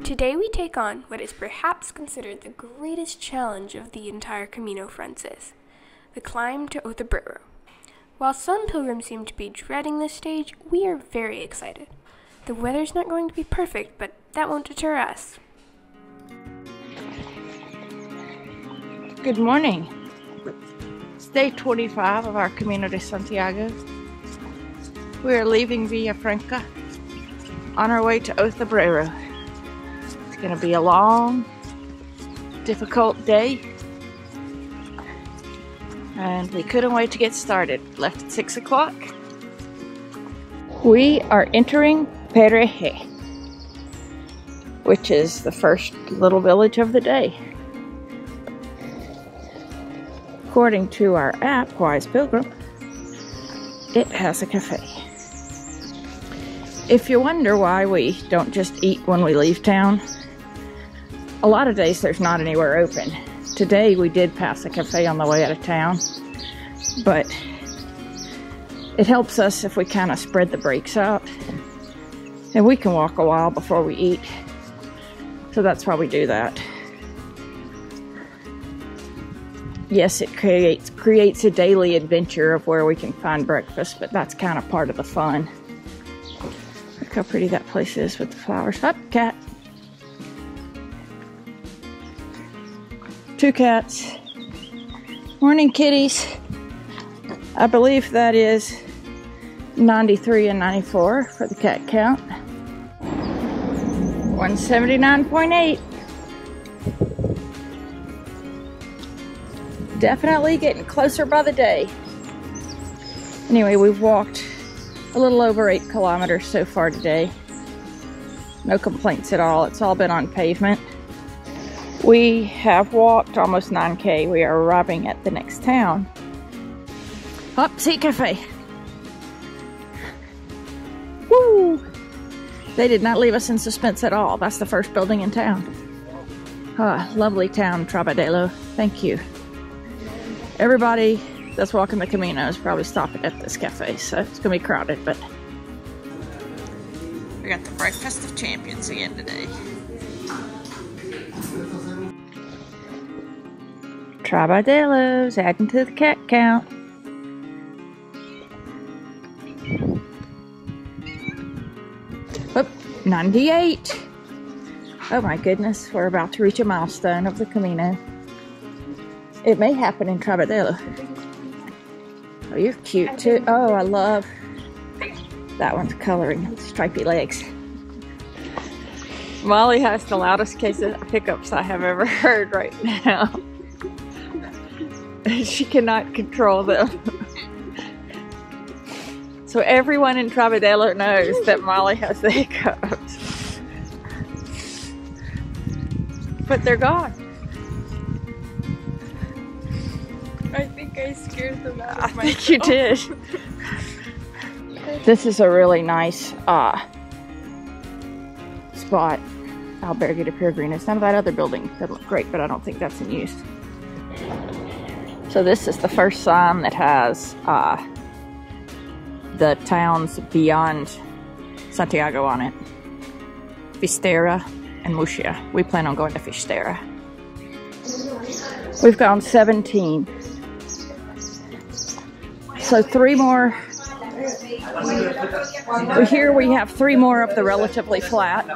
Today we take on what is perhaps considered the greatest challenge of the entire Camino, Francis, the climb to O Cebreiro. While some pilgrims seem to be dreading this stage, we are very excited. The weather's not going to be perfect, but that won't deter us. Good morning. It's day 25 of our Camino de Santiago. We are leaving Villafranca on our way to O Cebreiro. It's going to be a long, difficult day, and we couldn't wait to get started. Left at 6 o'clock. We are entering Pereje, which is the first little village of the day. According to our app, Wise Pilgrim, it has a cafe. If you wonder why we don't just eat when we leave town, a lot of days there's not anywhere open. Today we did pass a cafe on the way out of town, but it helps us if we kind of spread the breaks out, and we can walk a while before we eat, so that's why we do that. Yes, it creates a daily adventure of where we can find breakfast, but that's kind of part of the fun. Look how pretty that place is with the flowers. Up, cat. 2 cats. Morning, kitties. I believe that is 93 and 94 for the cat count. 179.8. Definitely getting closer by the day. Anyway, we've walked a little over 8 kilometers so far today. No complaints at all. It's all been on pavement. We have walked almost 9K. We are arriving at the next town. Up, Sea Cafe. Woo! They did not leave us in suspense at all. That's the first building in town. Ah, lovely town, Trabadelo. Thank you. Everybody that's walking the Camino is probably stopping at this cafe, so it's gonna be crowded, but we got the breakfast of champions again today. Trabadelos, adding to the cat count. Oop, 98. Oh my goodness, we're about to reach a milestone of the Camino. It may happen in Trabadelo. Oh, you're cute too. Oh, I love that one's coloring. Stripy legs. Molly has the loudest case of hiccups I have ever heard right now. She cannot control them. So everyone in Trabadelo knows that Molly has the hiccups. But they're gone. I think I scared them out of myself. I think you did. This is a really nice spot. Albergue de Peregrinos. None of that other building that look great, but I don't think that's in use. So this is the first sign that has the towns beyond Santiago on it. Fistera and Muxia. We plan on going to Fistera. We've gone 17. So 3 more. Here we have 3 more of the relatively flat.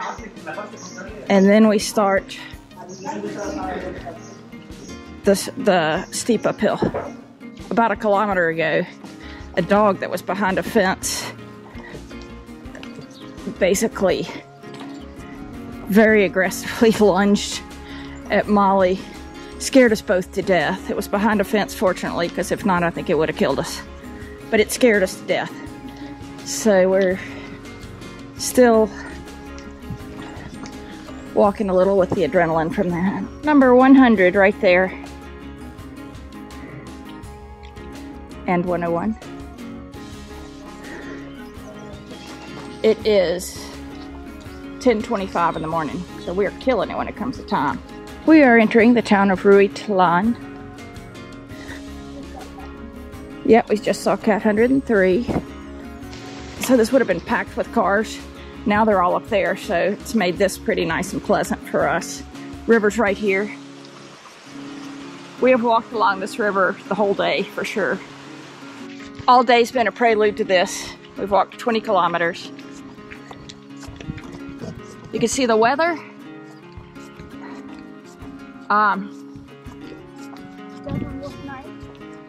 And then we start the steep uphill. About 1 kilometer ago, a dog that was behind a fence basically very aggressively lunged at Molly. Scared us both to death. It was behind a fence, fortunately, because if not, I think it would have killed us. But it scared us to death. So we're still walking a little with the adrenaline from that. Number 100 right there. And 101. It is 10:25 in the morning, so we are killing it when it comes to time. We are entering the town of Ruitlan. Yep, we just saw Cat 103. So this would have been packed with cars. Now they're all up there, so it's made this pretty nice and pleasant for us. River's right here. We have walked along this river the whole day, for sure. All day's been a prelude to this. We've walked 20 kilometers. You can see the weather.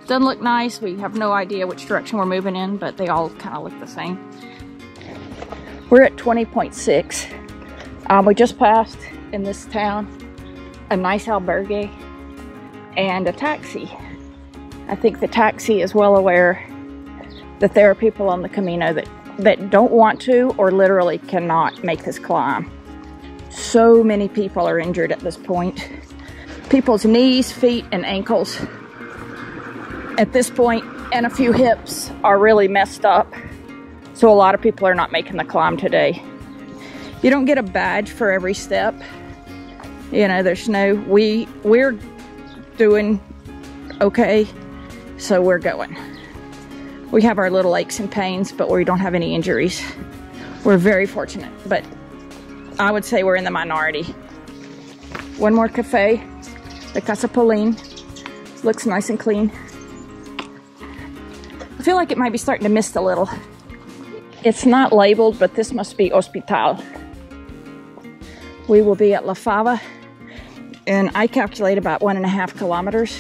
Doesn't look nice. We have no idea which direction we're moving in, but they all kind of look the same. We're at 20.6. We just passed in this town a nice albergue and a taxi. I think the taxi is well aware that there are people on the Camino that don't want to or literally cannot make this climb. So many people are injured at this point. People's knees, feet, and ankles at this point, and a few hips are really messed up. So a lot of people are not making the climb today. You don't get a badge for every step. You know, there's no, we're doing okay, so we're going. We have our little aches and pains, but we don't have any injuries. We're very fortunate, but I would say we're in the minority. One more cafe, the Casa Pauline. Looks nice and clean. I feel like it might be starting to mist a little. It's not labeled, but this must be Hospital. We will be at La Fava, and I calculate about 1.5 kilometers.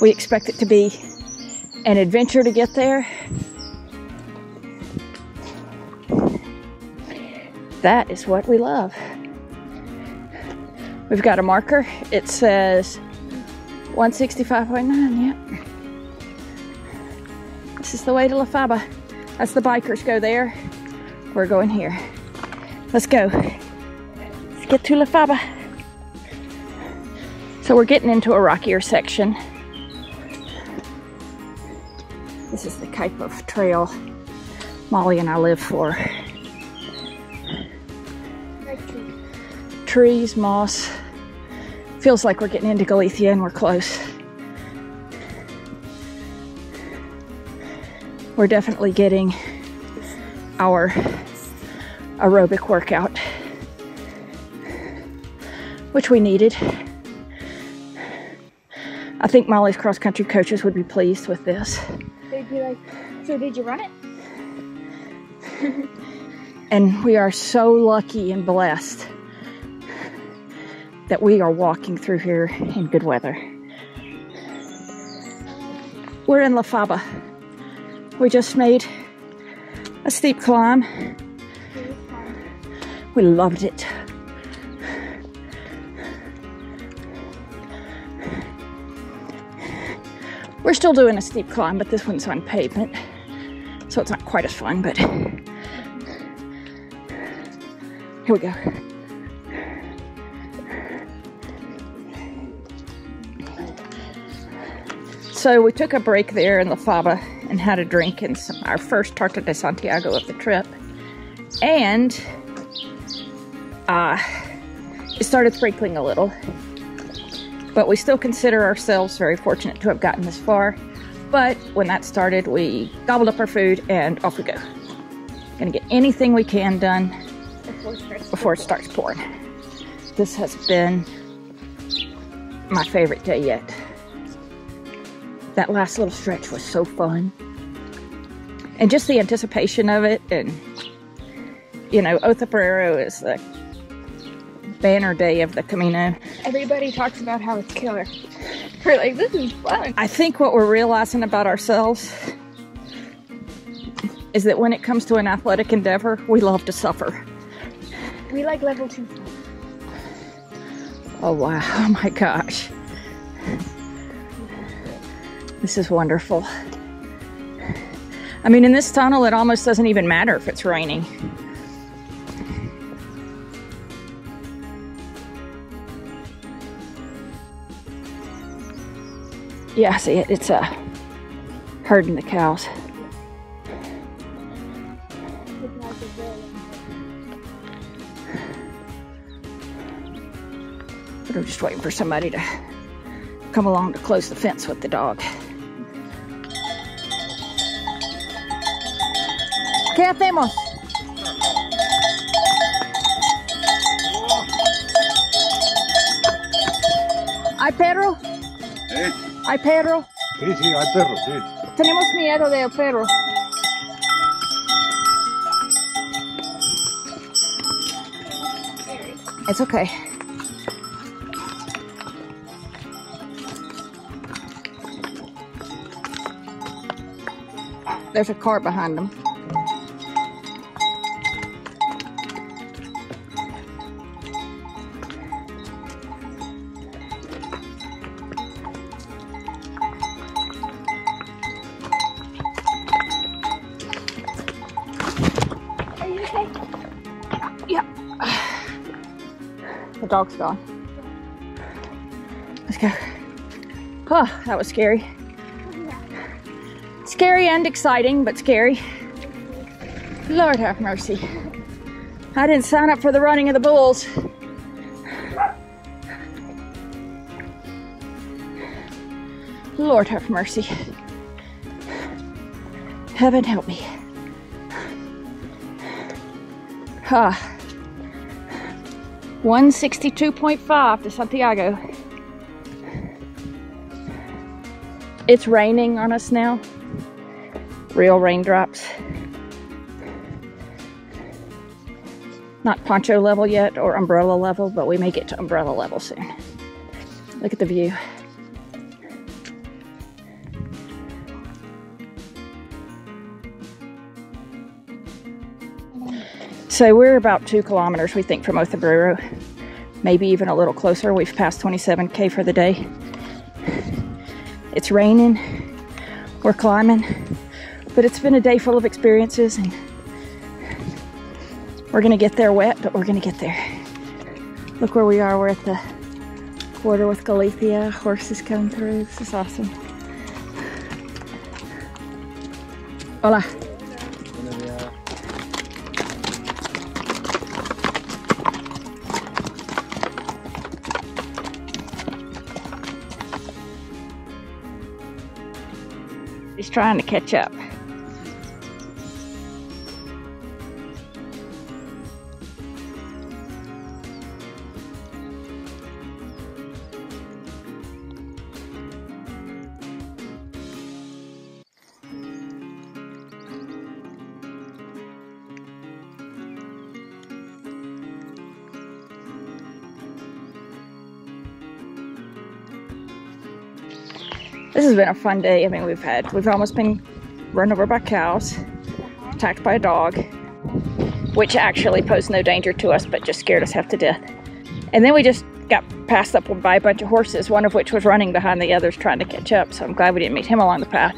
We expect it to be an adventure to get there. That is what we love. We've got a marker. It says 165.9, yep. This is the way to La Fava. That's the bikers go there. We're going here. Let's go. Let's get to La Fava. So we're getting into a rockier section. This is the type of trail Molly and I live for. Trees, moss. Feels like we're getting into Galicia and we're close. We're definitely getting our aerobic workout, which we needed. I think Molly's cross-country coaches would be pleased with this. They'd be like, so did you run it? And we are so lucky and blessed that we are walking through here in good weather. We're in La Fava. We just made a steep climb. We loved it. We're still doing a steep climb, but this one's on pavement, so it's not quite as fun, but here we go. So we took a break there in La Fava and had a drink and our first Camino de Santiago of the trip. And it started sprinkling a little, but we still consider ourselves very fortunate to have gotten this far. But when that started, we gobbled up our food and off we go. Gonna get anything we can done before it starts pouring. This has been my favorite day yet. That last little stretch was so fun. And just the anticipation of it, and you know, O Cebreiro is the banner day of the Camino. Everybody talks about how it's killer. We're like, this is fun. I think what we're realizing about ourselves is that when it comes to an athletic endeavor, we love to suffer. We like level 2. Oh wow, oh my gosh. This is wonderful. I mean, in this tunnel, it almost doesn't even matter if it's raining. Yeah, see it? It's herding the cows. But I'm just waiting for somebody to come along to close the fence with the dog. ¿Qué hacemos? ¿Hay perro? ¿Eh? ¿Hay perro? Sí, sí, hay perros, sí. Tenemos miedo del perro. It's okay. There's a car behind them. Are you okay? Yeah. The dog's gone. Let's go. Oh, that was scary. Scary and exciting, but scary. Lord have mercy. I didn't sign up for the running of the bulls. Lord have mercy. Heaven help me. Ah. 162.5 to Santiago. It's raining on us now. Real raindrops. Not poncho level yet or umbrella level, but we may get to umbrella level soon. Look at the view. So we're about 2 kilometers, we think, from O Cebreiro. Maybe even a little closer. We've passed 27K for the day. It's raining. We're climbing. But it's been a day full of experiences, and we're gonna get there wet, but we're gonna get there. Look where we are. We're at the border with Galicia. Horses coming through. This is awesome. Hola. He's trying to catch up. This has been a fun day. I mean, we've almost been run over by cows, attacked by a dog, which actually posed no danger to us, but just scared us half to death. And then we just got passed up by a bunch of horses, one of which was running behind the others trying to catch up, so I'm glad we didn't meet him along the path.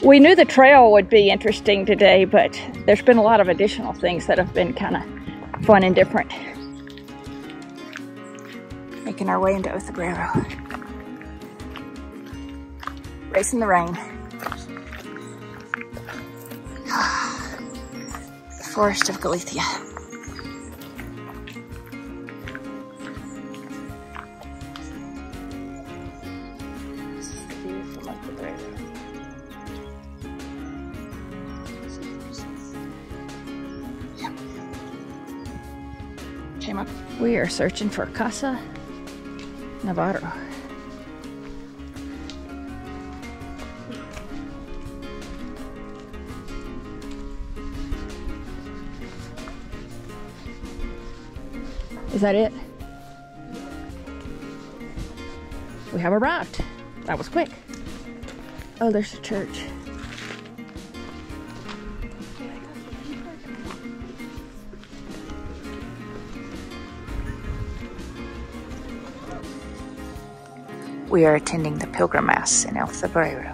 We knew the trail would be interesting today, but there's been a lot of additional things that have been kind of fun and different. Making our way into O Cebreiro. Racing the rain. The forest of Galicia. Came up. We are searching for Casa Navarro. Is that it? We have arrived. That was quick. Oh, there's a church. We are attending the Pilgrim Mass in O Cebreiro.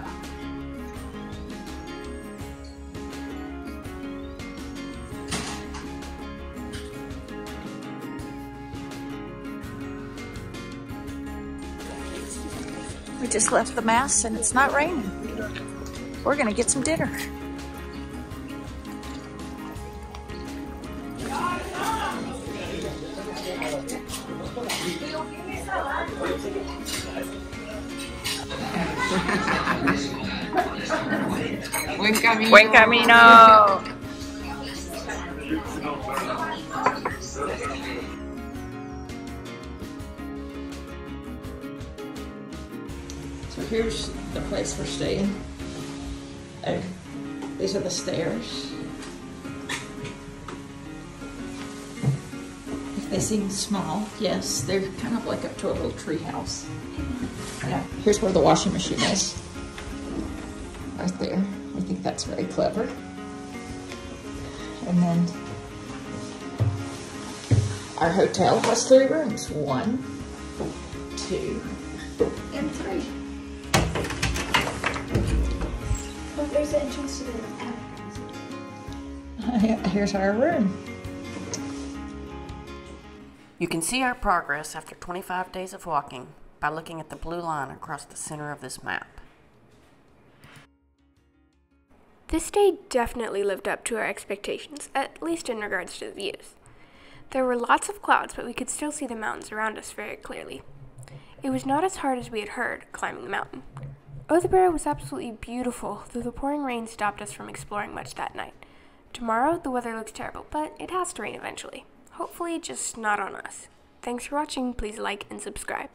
We just left the Mass and it's not raining. We're gonna get some dinner. Buen camino. Buen camino. here's the place we're staying. These are the stairs. If they seem small, yes, they're kind of like up to a little tree house. Yeah, here's where the washing machine is. Right there. I think that's very clever. And then our hotel has 3 rooms. 1, 2, and 3. Oh, there's the entrance to the Here's our room. You can see our progress after 25 days of walking by looking at the blue line across the center of this map. This day definitely lived up to our expectations, at least in regards to the views. There were lots of clouds, but we could still see the mountains around us very clearly. It was not as hard as we had heard climbing the mountain. O Cebreiro was absolutely beautiful, though the pouring rain stopped us from exploring much that night. Tomorrow, the weather looks terrible, but it has to rain eventually. Hopefully, just not on us. Thanks for watching. Please like and subscribe.